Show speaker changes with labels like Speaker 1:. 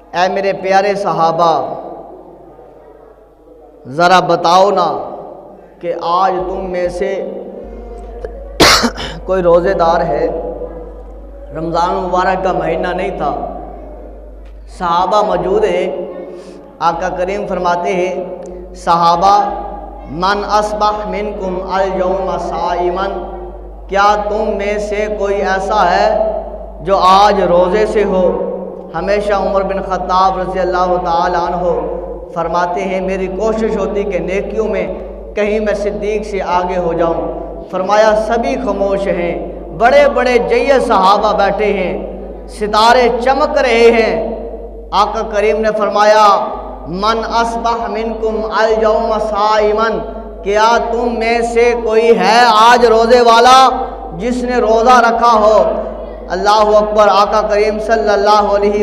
Speaker 1: ऐ मेरे प्यारे सहाबा, ज़रा बताओ ना कि आज तुम में से कोई रोज़ेदार है। रमज़ान मुबारक का महीना नहीं था, सहाबा मौजूद है। आका करीम फरमाते हैं, सहाबा मन अस्बह मिनकुम अल यौम साइमन, क्या तुम में से कोई ऐसा है जो आज रोज़े से हो। हमेशा उमर बिन ख़त्ताब रज़ी अल्लाह ताला अन्हु फरमाते हैं, मेरी कोशिश होती कि नेकियों में कहीं मैं सिद्दीक से आगे हो जाऊं। फरमाया सभी खामोश हैं, बड़े बड़े जय्यद सहाबा बैठे हैं, सितारे चमक रहे हैं। आका करीम ने फरमाया, मन अस्बह मिनकुम अल यौम साइमन, क्या तुम में से कोई है आज रोज़े वाला जिसने रोज़ा रखा हो। अल्लाहु अकबर। आका करीम सल्लल्लाहु अलैहि